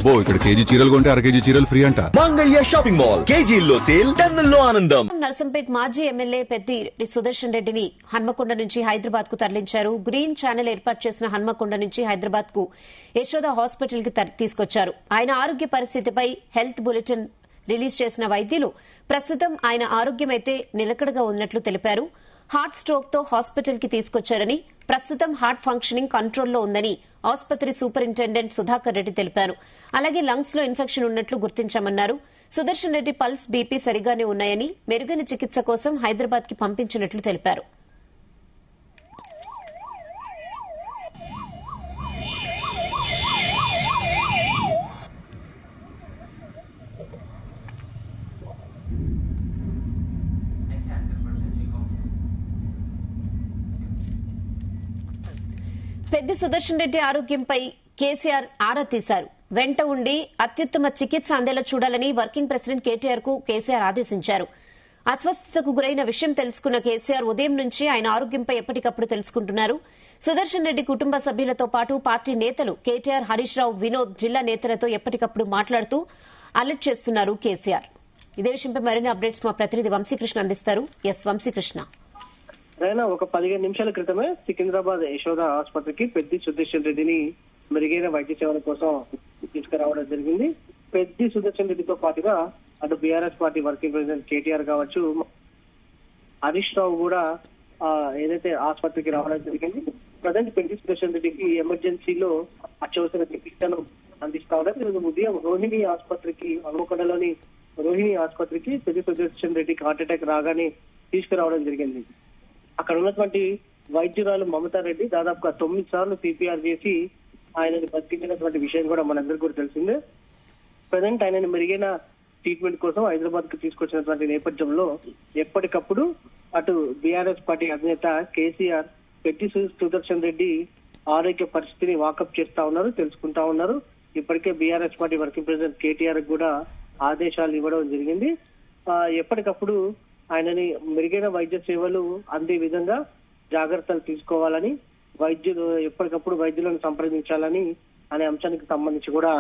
అబ్బో ఇక్కడ కేజీ చీరలు కొంటే అర కేజీ చీరలు ఫ్రీ అంట. మంగళ్య షాపింగ్ మాల్, కేజీల్లో సేల్, టన్నుల్లో ఆనందం. నర్సంపేట్ మాజీ ఎమ్మెల్యే పెద్ది సుదర్శన్ రెడ్డిని హన్మకొండ నుంచి హైదరాబాద్ కు తరలించారు. గ్రీన్ ఛానల్ ఏర్పాటు చేసిన హన్మకొండ నుంచి హైదరాబాద్ కు యశోద హాస్పిటల్ కి తీసుకొచ్చారు. ఆయన ఆరోగ్య పరిస్థితిపై హెల్త్ బులెటిన్ రిలీజ్ చేసిన వైద్యులు ప్రస్తుతం ఆయన ఆరోగ్యమైతే నిలకడగా ఉన్నట్లు తెలిపారు. హార్ట్ స్ట్రోక్ తో హాస్పిటల్ కి తీసుకొచ్చారని, ప్రస్తుతం హార్ట్ ఫంక్షనింగ్ కంట్రోల్లో ఉందని ఆసుపత్రి సూపరింటెండెంట్ సుధాకర్ రెడ్డి తెలిపారు. అలాగే లంగ్స్ లో ఇన్ఫెక్షన్ ఉన్నట్లు గుర్తించామన్నారు. సుదర్శన్ రెడ్డి పల్స్, బీపీ సరిగానే ఉన్నాయని, మెరుగైన చికిత్స కోసం హైదరాబాద్ కి పంపించినట్లు తెలిపారు. పెద్ది సుదర్శన్ రెడ్డి ఆరోగ్యంపై కేసీఆర్ ఆరా తీశారు. వెంట ఉండి అత్యుత్తమ చికిత్స అందేలా చూడాలని వర్కింగ్ ప్రెసిడెంట్ కేటీఆర్ కు కేసీఆర్ ఆదేశించారు. అస్వస్థతకు గురైన విషయం తెలుసుకున్న కేసీఆర్ ఉదయం నుంచి ఆయన ఆరోగ్యంపై ఎప్పటికప్పుడు తెలుసుకుంటున్నారు. సుదర్శన్ రెడ్డి కుటుంబ సభ్యులతో పాటు పార్టీ నేతలు కేటీఆర్, హరీష్ రావు, వినోద్, జిల్లా నేతలతో ఎప్పటికప్పుడు మాట్లాడుతూ అలర్ట్ చేస్తున్నారు కేసీఆర్. ఇదే విషయంపై మరిన్ని అప్డేట్స్ మా ప్రతినిధి వంశీకృష్ణ అందిస్తారు. ఎస్ వంశీకృష్ణ. ఒక 15 నిమిషాల క్రితమే సికింద్రాబాద్ యశోద ఆసుపత్రికి పెద్ది సుదర్శన్ రెడ్డిని మెరుగైన వైద్య సేవల కోసం తీసుకురావడం జరిగింది. పెద్ది సుదర్శన్ రెడ్డితో పాటుగా అటు BRS party working president KTR కావచ్చు, హరీష్ రావు కూడా ఏదైతే ఆసుపత్రికి రావడం జరిగింది. ప్రజెంట్ పెద్ది సుదర్శన్ రెడ్డికి ఎమర్జెన్సీలో అత్యవసర చికిత్సను అందిస్తా ఉన్నారు. ఈరోజు ఉదయం రోహిణి ఆసుపత్రికి, హన్మకొండలోని రోహిణి ఆసుపత్రికి పెద్ది సుదర్శన్ రెడ్డికి హార్ట్ అటాక్ రాగానే తీసుకురావడం జరిగింది. అక్కడ ఉన్నటువంటి వైద్యురాలు మమతారెడ్డి దాదాపుగా 9 సార్లు పీపీఆర్ చేసి ఆయనని బతికించినటువంటి విషయం కూడా మనందరికీ కూడా తెలిసిందే. ప్రజెంట్ ఆయనని మెరుగైన ట్రీట్మెంట్ కోసం హైదరాబాద్ కు తీసుకొచ్చినటువంటి నేపథ్యంలో ఎప్పటికప్పుడు అటు బీఆర్ఎస్ పార్టీ అధినేత కేసీఆర్ పెద్ది సుదర్శన్ రెడ్డి ఆరోగ్య పరిస్థితిని వాకప్ చేస్తా ఉన్నారు, తెలుసుకుంటా ఉన్నారు. ఇప్పటికే BRS party working president KTR కూడా ఆదేశాలు ఇవ్వడం జరిగింది. ఎప్పటికప్పుడు ఆయనని మెరుగైన వైద్య సేవలు అందే విధంగా జాగ్రత్తలు తీసుకోవాలని, వైద్యులు ఎప్పటికప్పుడు వైద్యులను సంప్రదించాలని అనే అంశానికి సంబంధించి కూడా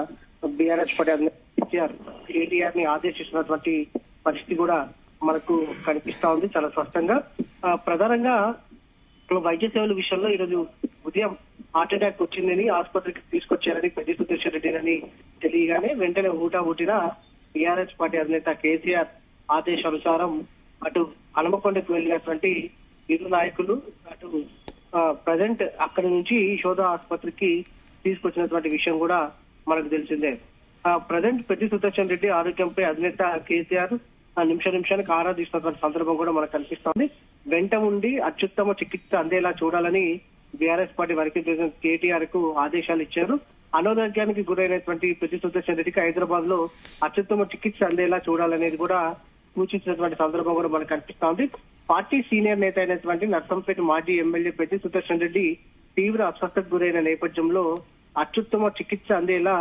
బీఆర్ఎస్ పార్టీ కేటీఆర్ ని ఆదేశిస్తున్నటువంటి పరిస్థితి కూడా మనకు కనిపిస్తా ఉంది చాలా స్పష్టంగా. ప్రధానంగా వైద్య సేవల విషయంలో ఈరోజు ఉదయం హార్ట్ అటాక్ వచ్చిందని ఆసుపత్రికి తీసుకొచ్చారని పెద్ది సుదర్శన్ రెడ్డి తెలియగానే వెంటనే ఊటిన బీఆర్ఎస్ పార్టీ అధినేత కేసీఆర్ ఆదేశానుసారం అటు హనుమకొండకు వెళ్ళినటువంటి ఇరు నాయకులు అటు ప్రజెంట్ అక్కడి నుంచి యశోద ఆసుపత్రికి తీసుకొచ్చినటువంటి విషయం కూడా మనకు తెలిసిందే. ప్రజెంట్ పెద్ది సుదర్శన్ రెడ్డి ఆరోగ్యంపై అధినేత కేసీఆర్ నిమిషానికి ఆరాధిస్తున్నటువంటి సందర్భం కూడా మనకు కనిపిస్తోంది. వెంట ఉండి అత్యుత్తమ చికిత్స అందేలా చూడాలని BRS party working president KTR కు ఆదేశాలు ఇచ్చారు. అనారోగ్యానికి గురైనటువంటి పెద్ది సుదర్శన్ రెడ్డికి హైదరాబాద్ లో అత్యుత్తమ చికిత్స అందేలా చూడాలనేది కూడా సూచించినటువంటి సందర్భం కూడా మనకు కనిపిస్తా ఉంది. పార్టీ సీనియర్ నేత అయినటువంటి నర్సంపేట మాజీ ఎమ్మెల్యే పెద్ది సుదర్శన్ రెడ్డి తీవ్ర అస్వస్థతకు గురైన నేపథ్యంలో అత్యుత్తమ చికిత్స అందేలా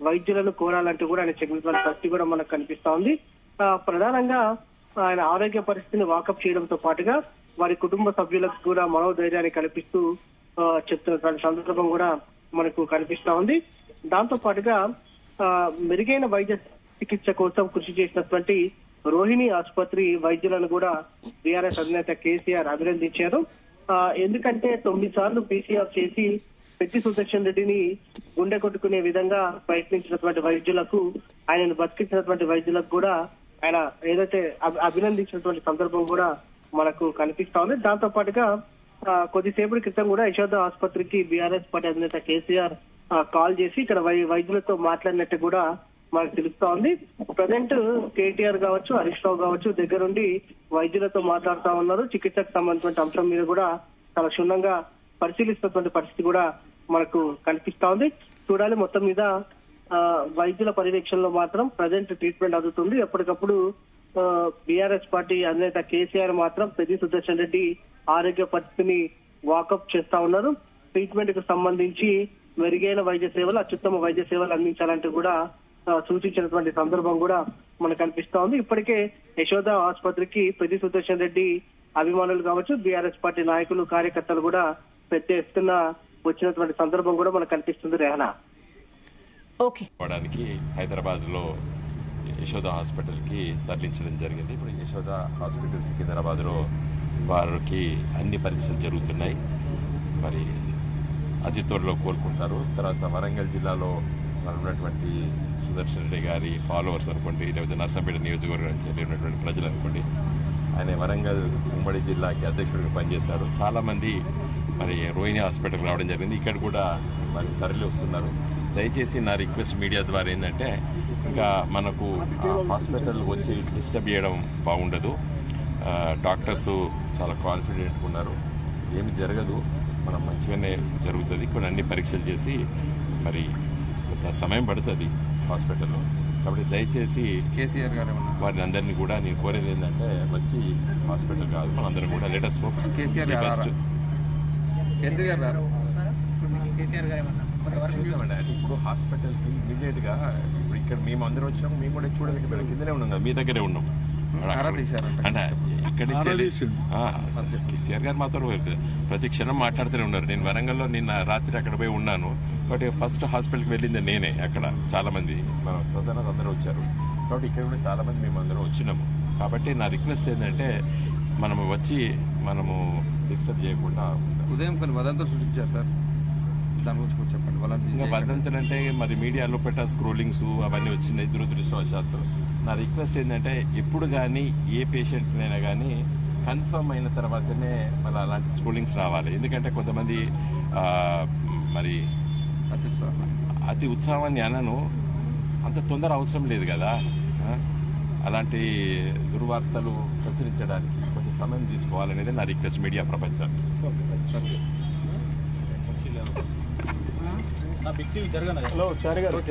వైద్యులను కోరాలంటూ కూడా ఆయన చెప్పినటువంటి పరిస్థితి కూడా మనకు కనిపిస్తా ఉంది. ప్రధానంగా ఆయన ఆరోగ్య పరిస్థితిని వాకప్ చేయడంతో పాటుగా వారి కుటుంబ సభ్యులకు కూడా మనోధైర్యాన్ని కల్పిస్తూ చెప్తున్నటువంటి సందర్భం కూడా మనకు కనిపిస్తా ఉంది. దాంతో పాటుగా మెరుగైన వైద్య చికిత్స కోసం కృషి చేసినటువంటి రోహిణి ఆసుపత్రి వైద్యులను కూడా బీఆర్ఎస్ అధినేత కేసీఆర్ అభినందించారు. ఎందుకంటే 9 సార్లు పీసీఆర్ చేసి పెద్ది సుదర్శన్ రెడ్డిని గుండె కొట్టుకునే విధంగా ప్రయత్నించినటువంటి వైద్యులకు, ఆయనను బతికించినటువంటి వైద్యులకు కూడా ఆయన ఏదైతే అభినందించినటువంటి సందర్భం కూడా మనకు కనిపిస్తా ఉంది. దాంతో పాటుగా కొద్దిసేపటి క్రితం కూడా యశోద ఆసుపత్రికి బీఆర్ఎస్ పార్టీ అధినేత కేసీఆర్ కాల్ చేసి ఇక్కడ వైద్యులతో మాట్లాడినట్టు కూడా మనకు తెలుస్తా ఉంది. ప్రజెంట్ కేటీఆర్ కావచ్చు, హరీష్ రావు కావచ్చు దగ్గరుండి వైద్యులతో మాట్లాడుతా ఉన్నారు. చికిత్సకు సంబంధించిన అంశం మీద కూడా చాలా క్షుణ్ణంగా పరిశీలిస్తున్నటువంటి పరిస్థితి కూడా మనకు కనిపిస్తా ఉంది. చూడాలి, మొత్తం మీద వైద్యుల పర్యవేక్షణలో మాత్రం ప్రజెంట్ ట్రీట్మెంట్ అందుతుంది. ఎప్పటికప్పుడు బీఆర్ఎస్ పార్టీ అధినేత కేసీఆర్ మాత్రం పెద్ది సుదర్శన్ రెడ్డి ఆరోగ్య పరిస్థితిని వాకప్ చేస్తా ఉన్నారు. ట్రీట్మెంట్ కు సంబంధించి మెరుగైన వైద్య సేవలు, అత్యుత్తమ వైద్య సేవలు అందించాలంటూ కూడా సూచించినటువంటి సందర్భం కూడా మనకు కనిపిస్తా ఉంది. ఇప్పటికే యశోద ఆసుపత్రికి పెద్ది సుదర్శన్ రెడ్డి అభిమానులు కావచ్చు, బీఆర్ఎస్ పార్టీ నాయకులు, కార్యకర్తలు కూడా పెద్ద ఎత్తున వచ్చినటువంటి సందర్భం కూడా మనకు కనిపిస్తుంది. రేహనా. ఓకే. పోవడానికి హైదరాబాద్లో యశోద హాస్పిటల్కి తరలించడం జరిగింది. ఇప్పుడు యశోద హాస్పిటల్ సికింద్రాబాద్లో వారికి అన్ని పరీక్షలు జరుగుతున్నాయి. మరి అతి త్వరలో కోలుకుంటారు. తర్వాత వరంగల్ జిల్లాలో మరి ఉన్నటువంటి సుదర్శన్ రెడ్డి గారి ఫాలోవర్స్ అనుకోండి, లేకపోతే నర్సంపేట నియోజకవర్గం నుంచి ఉన్నటువంటి ప్రజలు అనుకోండి, ఆయన వరంగల్ ఉమ్మడి జిల్లాకి అధ్యక్షుడిగా పనిచేశారు. చాలామంది మరి రోహిణి హాస్పిటల్కి రావడం జరిగింది. ఇక్కడ కూడా మరి తరలి వస్తున్నారు. దయచేసి నా రిక్వెస్ట్ మీడియా ద్వారా ఏంటంటే, ఇంకా మనకు హాస్పిటల్ వచ్చి డిస్టర్బ్ చేయడం బాగుండదు. డాక్టర్స్ చాలా కాన్ఫిడెంట్గా ఉన్నారు. ఏమి జరగదు, మనం మంచిగానే జరుగుతుంది. కొన్ని అన్ని పరీక్షలు చేసి మరి కొంత సమయం పడుతుంది హాస్పిటల్లో. కాబట్టి దయచేసి కేసీఆర్ గారు వారిని అందరినీ కూడా నేను కోరేది ఏంటంటే, వచ్చి హాస్పిటల్ కాదు, మనందరం కూడా లేటెస్ట్ కేసీఆర్ గారు ఇప్పుడు హాస్పిటల్కి ఇమీడియట్ గా ఇప్పుడు ఇక్కడ మేము అందరం వచ్చినాము, మేము కూడా చూడలేకపోయాం, కిందనే ఉన్నాం కదా, మీ దగ్గరే ఉన్నాం. అంటే ఇక్కడ కేసీఆర్ గారు మాతో ప్రతి క్షణం మాట్లాడుతూనే ఉన్నారు. నేను వరంగల్లో నిన్న రాత్రి అక్కడ పోయి ఉన్నాను. కాబట్టి ఫస్ట్ హాస్పిటల్కి వెళ్ళింది నేనే. అక్కడ చాలా మంది మన సోదరులు అందరూ వచ్చారు. కాబట్టి ఇక్కడ కూడా చాలా మంది మేము అందరం వచ్చినాము. కాబట్టి నా రిక్వెస్ట్ ఏంటంటే, మనము వచ్చి మనము డిస్టర్బ్ చేయకుండా. ఉదయం కొన్ని వదంతులు సృష్టించారు సార్, దాని గురించి కూడా చెప్పండి. ఇంకా వదంతులు అంటే మరి మీడియాలో పెట్ట స్క్రోలింగ్స్ అవన్నీ వచ్చినాయి దురదృష్టవశాత్తు. నా రిక్వెస్ట్ ఏంటంటే, ఎప్పుడు కానీ ఏ పేషెంట్నైనా కానీ కన్ఫర్మ్ అయిన తర్వాతనే మళ్ళీ అలాంటి స్క్రోలింగ్స్ రావాలి. ఎందుకంటే కొంతమంది మరి అతి ఉత్సాహాన్ని అనను, అంత తొందర అవసరం లేదు కదా. అలాంటి దుర్వార్తలు ప్రచురించడానికి కొంచెం సమయం తీసుకోవాలనేది నా రిక్వెస్ట్ మీడియా ప్రపంచానికి.